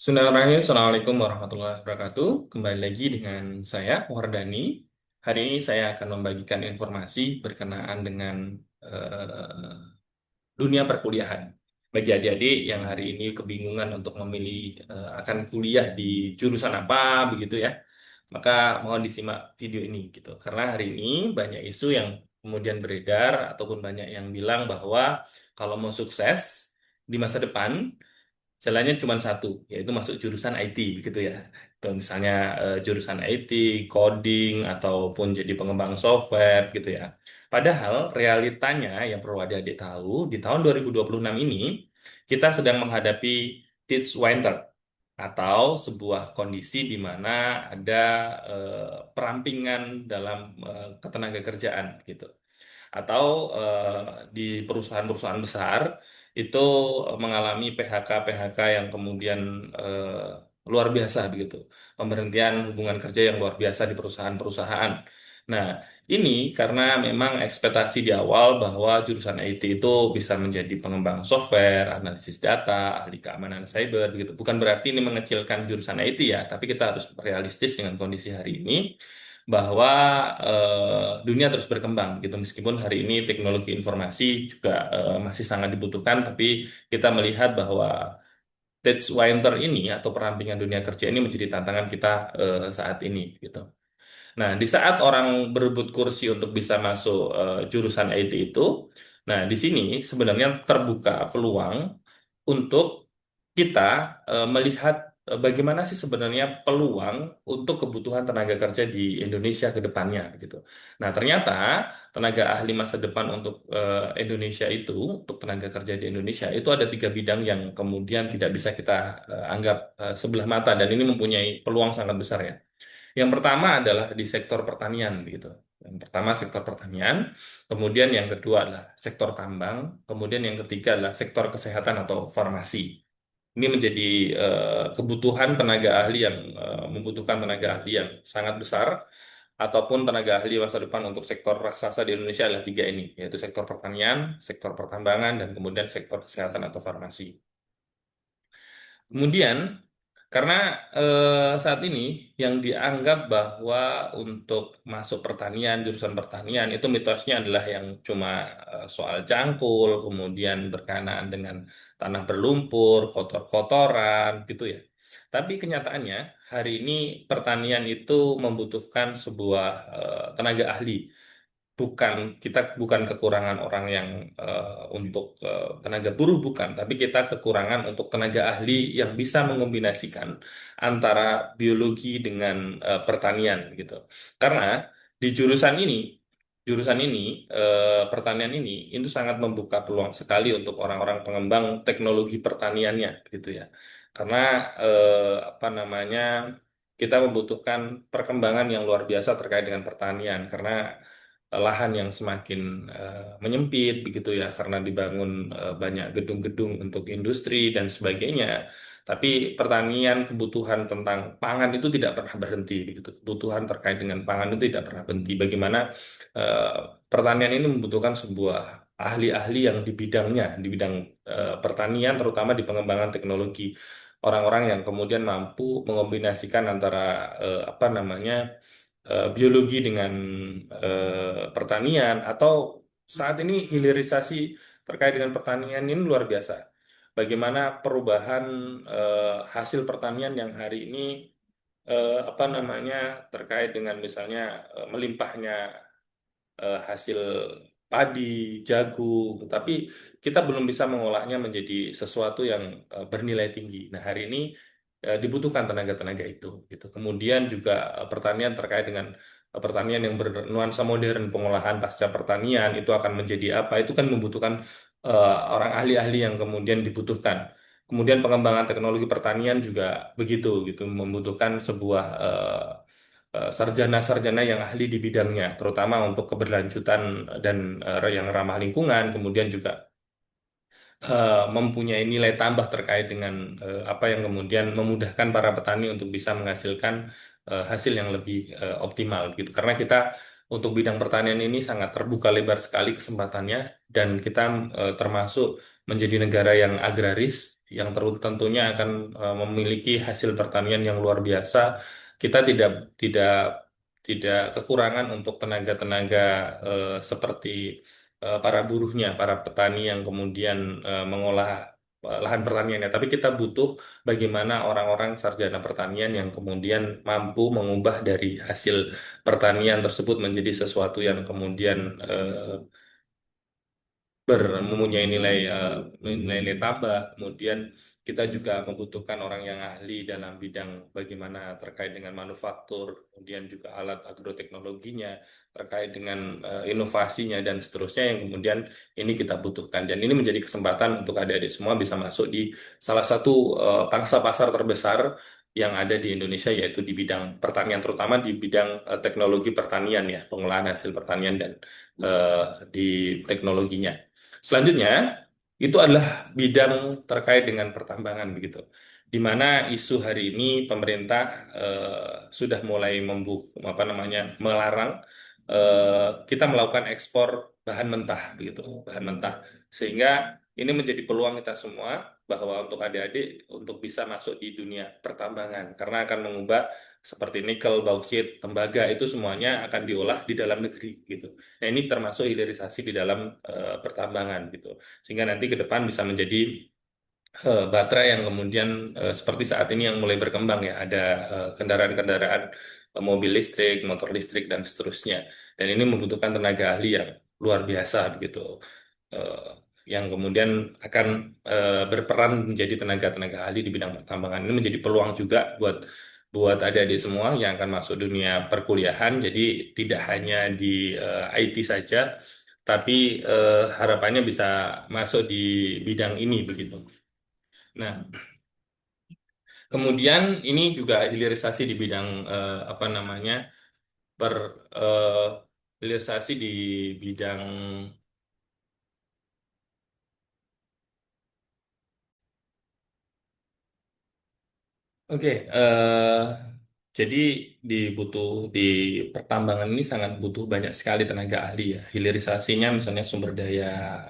Bismillahirrahmanirrahim. Assalamualaikum warahmatullahi wabarakatuh. Kembali lagi dengan saya, Wardani. Hari ini saya akan membagikan informasi berkenaan dengan eh, dunia perkuliahan. Bagi adik-adik yang hari ini kebingungan untuk memilih akan kuliah di jurusan apa, begitu ya, maka mohon disimak video ini gitu. Karena hari ini banyak isu yang kemudian beredar ataupun banyak yang bilang bahwa kalau mau sukses di masa depan jalannya cuma satu, yaitu masuk jurusan IT gitu ya. Atau misalnya jurusan IT, coding, ataupun jadi pengembang software gitu ya. Padahal realitanya yang perlu adik-adik tahu, di tahun 2026 ini kita sedang menghadapi teach winter atau sebuah kondisi di mana ada perampingan dalam ketenaga kerjaan gitu atau di perusahaan-perusahaan besar itu mengalami PHK-PHK yang kemudian luar biasa begitu. Pemberhentian hubungan kerja yang luar biasa di perusahaan-perusahaan. Nah, ini karena memang ekspektasi di awal bahwa jurusan IT itu bisa menjadi pengembang software, analisis data, ahli keamanan cyber gitu. Bukan berarti ini mengecilkan jurusan IT ya, tapi kita harus realistis dengan kondisi hari ini bahwa dunia terus berkembang gitu meskipun hari ini teknologi informasi juga masih sangat dibutuhkan tapi kita melihat bahwa Tage Winter ini atau perampingan dunia kerja ini menjadi tantangan kita saat ini gitu. Nah, di saat orang berebut kursi untuk bisa masuk jurusan IT itu, nah di sini sebenarnya terbuka peluang untuk kita melihat bagaimana sih sebenarnya peluang untuk kebutuhan tenaga kerja di Indonesia ke depannya gitu. Nah, ternyata tenaga ahli masa depan untuk Indonesia itu, untuk tenaga kerja di Indonesia itu ada tiga bidang yang kemudian tidak bisa kita anggap sebelah mata dan ini mempunyai peluang sangat besar ya. Yang pertama adalah di sektor pertanian gitu. Yang pertama sektor pertanian, kemudian yang kedua adalah sektor tambang, kemudian yang ketiga adalah sektor kesehatan atau farmasi. Ini menjadi kebutuhan tenaga ahli yang membutuhkan tenaga ahli yang sangat besar ataupun tenaga ahli masa depan untuk sektor raksasa di Indonesia adalah tiga ini, yaitu sektor pertanian, sektor pertambangan, dan kemudian sektor kesehatan atau farmasi. Kemudian, karena saat ini yang dianggap bahwa untuk masuk pertanian, jurusan pertanian itu mitosnya adalah yang cuma soal cangkul, kemudian berkenaan dengan tanah berlumpur, kotor-kotoran gitu ya. Tapi kenyataannya hari ini pertanian itu membutuhkan sebuah tenaga ahli kita bukan kekurangan orang yang untuk tenaga buruh bukan, tapi kita kekurangan untuk tenaga ahli yang bisa mengombinasikan antara biologi dengan pertanian gitu. Karena di jurusan ini pertanian ini itu sangat membuka peluang sekali untuk orang-orang pengembang teknologi pertaniannya gitu ya. Karena apa namanya kita membutuhkan perkembangan yang luar biasa terkait dengan pertanian karena lahan yang semakin menyempit begitu ya karena dibangun banyak gedung-gedung untuk industri dan sebagainya. Tapi pertanian kebutuhan tentang pangan itu tidak pernah berhenti begitu. Kebutuhan terkait dengan pangan itu tidak pernah berhenti. Bagaimana eh, pertanian ini membutuhkan sebuah ahli-ahli yang di bidangnya, di bidang pertanian terutama di pengembangan teknologi. Orang-orang yang kemudian mampu mengombinasikan antara apa namanya biologi dengan pertanian atau saat ini hilirisasi terkait dengan pertanian ini luar biasa. Bagaimana perubahan hasil pertanian yang hari ini apa namanya terkait dengan misalnya melimpahnya hasil padi, jagung, tapi kita belum bisa mengolahnya menjadi sesuatu yang bernilai tinggi. Nah, hari ini dibutuhkan tenaga-tenaga itu, gitu. Kemudian juga pertanian terkait dengan pertanian yang bernuansa modern, pengolahan pasca pertanian itu akan menjadi apa? Itu kan membutuhkan orang ahli-ahli yang kemudian dibutuhkan. Kemudian pengembangan teknologi pertanian juga begitu, gitu, membutuhkan sebuah sarjana-sarjana yang ahli di bidangnya, terutama untuk keberlanjutan dan yang ramah lingkungan, kemudian juga mempunyai nilai tambah terkait dengan apa yang kemudian memudahkan para petani untuk bisa menghasilkan hasil yang lebih optimal gitu. Karena kita untuk bidang pertanian ini sangat terbuka lebar sekali kesempatannya dan kita termasuk menjadi negara yang agraris tentunya akan memiliki hasil pertanian yang luar biasa. Kita tidak tidak kekurangan untuk tenaga-tenaga seperti para buruhnya, para petani yang kemudian mengolah lahan pertaniannya. Tapi kita butuh bagaimana orang-orang sarjana pertanian yang kemudian mampu mengubah dari hasil pertanian tersebut menjadi sesuatu yang kemudian mempunyai nilai tambah. Kemudian kita juga membutuhkan orang yang ahli dalam bidang bagaimana terkait dengan manufaktur, kemudian juga alat agroteknologinya, terkait dengan inovasinya dan seterusnya yang kemudian ini kita butuhkan. Dan ini menjadi kesempatan untuk adik-adik semua bisa masuk di salah satu pangsa pasar terbesar yang ada di Indonesia, yaitu di bidang pertanian, terutama di bidang teknologi pertanian ya, pengolahan hasil pertanian dan eh, di teknologinya. Selanjutnya, itu adalah bidang terkait dengan pertambangan begitu. Di mana isu hari ini pemerintah sudah mulai apa namanya melarang kita melakukan ekspor bahan mentah begitu, bahan mentah. Sehingga ini menjadi peluang kita semua bahwa untuk adik-adik untuk bisa masuk di dunia pertambangan karena akan mengubah seperti nikel, bauksit, tembaga itu semuanya akan diolah di dalam negeri gitu. Nah, ini termasuk hilirisasi di dalam pertambangan gitu. Sehingga nanti ke depan bisa menjadi baterai yang kemudian seperti saat ini yang mulai berkembang ya, ada kendaraan-kendaraan mobil listrik, motor listrik dan seterusnya. Dan ini membutuhkan tenaga ahli yang luar biasa begitu. Eh, yang kemudian akan berperan menjadi tenaga-tenaga ahli di bidang pertambangan. Ini menjadi peluang juga buat buat adik-adik semua yang akan masuk dunia perkuliahan. Jadi tidak hanya di IT saja, tapi harapannya bisa masuk di bidang ini begitu. Nah, kemudian ini juga hilirisasi di bidang apa namanya per eh, hilirisasi di bidang. Oke, jadi di pertambangan ini sangat butuh banyak sekali tenaga ahli ya. Hilirisasinya misalnya sumber daya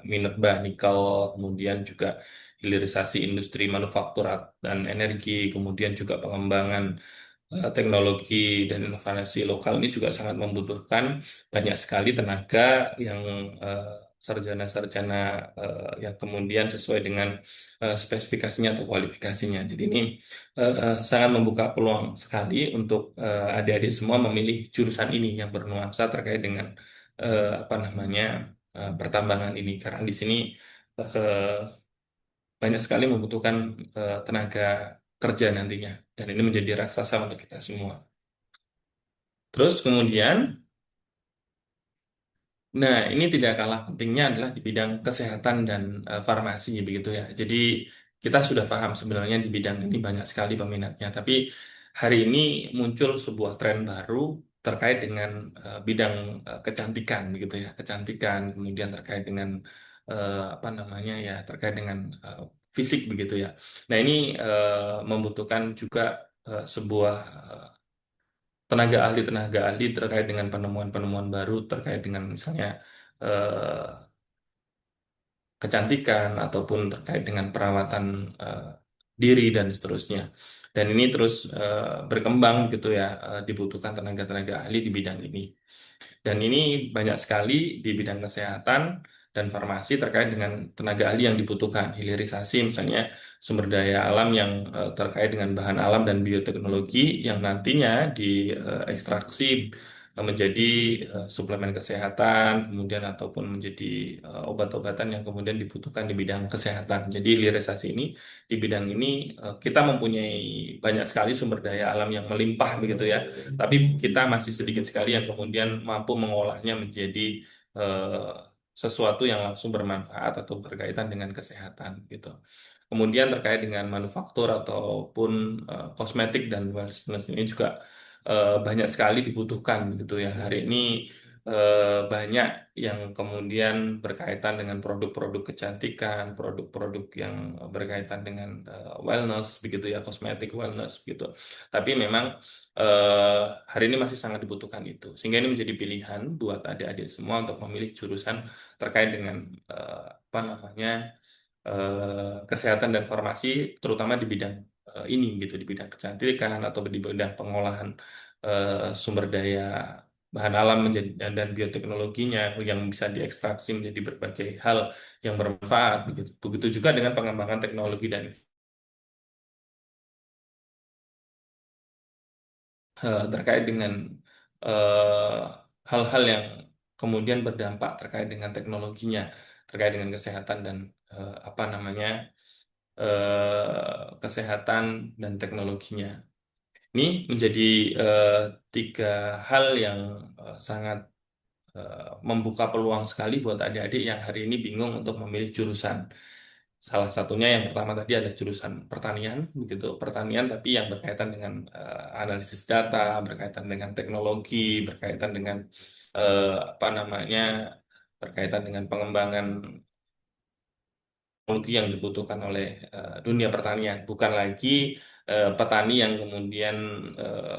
minerba, nikel, kemudian juga hilirisasi industri manufaktur dan energi, kemudian juga pengembangan teknologi dan inovasi lokal ini juga sangat membutuhkan banyak sekali tenaga yang eh, sarjana-sarjana yang kemudian sesuai dengan spesifikasinya atau kualifikasinya. Jadi ini sangat membuka peluang sekali untuk adik-adik semua memilih jurusan ini yang bernuansa terkait dengan apa namanya pertambangan ini karena di sini eh, banyak sekali membutuhkan tenaga kerja nantinya dan ini menjadi raksasa untuk kita semua. Terus kemudian, nah ini tidak kalah pentingnya adalah di bidang kesehatan dan farmasi begitu ya. Jadi kita sudah paham sebenarnya di bidang ini banyak sekali peminatnya, tapi hari ini muncul sebuah tren baru terkait dengan bidang kecantikan begitu ya, kecantikan kemudian terkait dengan apa namanya ya, terkait dengan fisik begitu ya. Nah ini membutuhkan juga sebuah tenaga ahli terkait dengan penemuan-penemuan baru terkait dengan misalnya eh, kecantikan ataupun terkait dengan perawatan diri dan seterusnya. Dan ini terus berkembang gitu ya, dibutuhkan tenaga-tenaga ahli di bidang ini. Dan ini banyak sekali di bidang kesehatan dan farmasi terkait dengan tenaga ahli yang dibutuhkan. Hilirisasi misalnya sumber daya alam yang terkait dengan bahan alam dan bioteknologi yang nantinya diekstraksi menjadi suplemen kesehatan, kemudian ataupun menjadi obat-obatan yang kemudian dibutuhkan di bidang kesehatan. Jadi hilirisasi ini di bidang ini kita mempunyai banyak sekali sumber daya alam yang melimpah begitu ya, tapi kita masih sedikit sekali yang kemudian mampu mengolahnya menjadi eh, sesuatu yang langsung bermanfaat atau berkaitan dengan kesehatan gitu. Kemudian terkait dengan manufaktur ataupun kosmetik dan wellness ini juga banyak sekali dibutuhkan gitu ya. Hari ini banyak yang kemudian berkaitan dengan produk-produk kecantikan, produk-produk yang berkaitan dengan wellness begitu ya, kosmetik wellness gitu. Tapi memang eh, hari ini masih sangat dibutuhkan itu. Sehingga ini menjadi pilihan buat adik-adik semua untuk memilih jurusan terkait dengan apa namanya kesehatan dan farmasi, terutama di bidang ini gitu, di bidang kecantikan atau di bidang pengolahan sumber daya bahan alam menjadi dan bioteknologinya yang bisa diekstraksi menjadi berbagai hal yang bermanfaat begitu. Begitu juga dengan pengembangan teknologi dan terkait dengan eh, hal-hal yang kemudian berdampak terkait dengan teknologinya, terkait dengan kesehatan dan apa namanya kesehatan dan teknologinya. Ini menjadi eh, tiga hal yang sangat membuka peluang sekali buat adik-adik yang hari ini bingung untuk memilih jurusan. Salah satunya yang pertama tadi adalah jurusan pertanian, begitu pertanian tapi yang berkaitan dengan analisis data, berkaitan dengan teknologi, berkaitan dengan apa namanya, berkaitan dengan pengembangan teknologi yang dibutuhkan oleh dunia pertanian, bukan lagi petani yang kemudian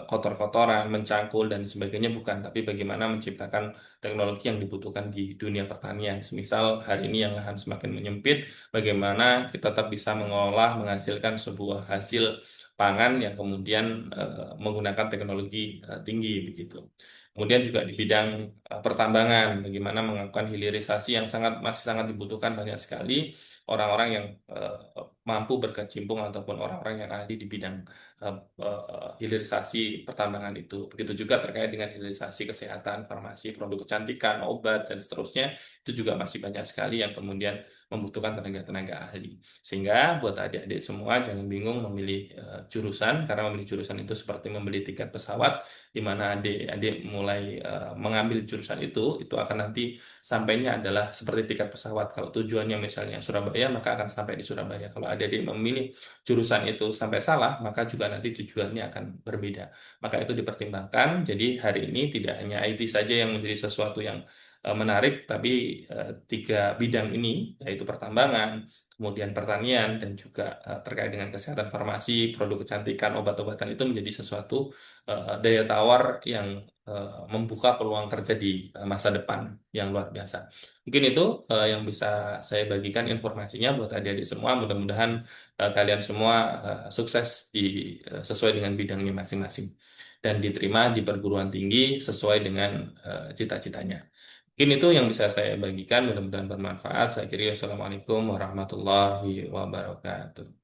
kotor-kotoran, mencangkul dan sebagainya, bukan, tapi bagaimana menciptakan teknologi yang dibutuhkan di dunia pertanian. Semisal hari ini yang lahan semakin menyempit, bagaimana kita tetap bisa mengolah, menghasilkan sebuah hasil pangan yang kemudian menggunakan teknologi tinggi begitu. Kemudian juga di bidang pertambangan, bagaimana melakukan hilirisasi yang masih sangat dibutuhkan banyak sekali orang-orang yang mampu berkecimpung ataupun orang-orang yang ahli di bidang hilirisasi pertambangan itu. Begitu juga terkait dengan hilirisasi kesehatan, farmasi, produk kecantikan, obat, dan seterusnya. Itu juga masih banyak sekali yang kemudian membutuhkan tenaga-tenaga ahli. Sehingga buat adik-adik semua jangan bingung memilih jurusan, karena memilih jurusan itu seperti membeli tiket pesawat, di mana adik-adik mulai mengambil jurusan itu akan nanti sampainya adalah seperti tiket pesawat. Kalau tujuannya misalnya Surabaya, maka akan sampai di Surabaya. Kalau adik-adik memilih jurusan itu sampai salah, maka juga nanti tujuannya akan berbeda. Maka itu dipertimbangkan. Jadi hari ini tidak hanya IT saja yang menjadi sesuatu yang menarik, tapi tiga bidang ini, yaitu pertambangan, kemudian pertanian, dan juga terkait dengan kesehatan farmasi, produk kecantikan, obat-obatan itu menjadi sesuatu daya tawar yang membuka peluang kerja di masa depan yang luar biasa. Mungkin itu yang bisa saya bagikan informasinya buat adik-adik semua. Mudah-mudahan kalian semua sukses sesuai dengan bidangnya masing-masing dan diterima di perguruan tinggi sesuai dengan cita-citanya. Mungkin itu yang bisa saya bagikan. Mudah-mudahan bermanfaat. Saya kira Assalamualaikum warahmatullahi wabarakatuh.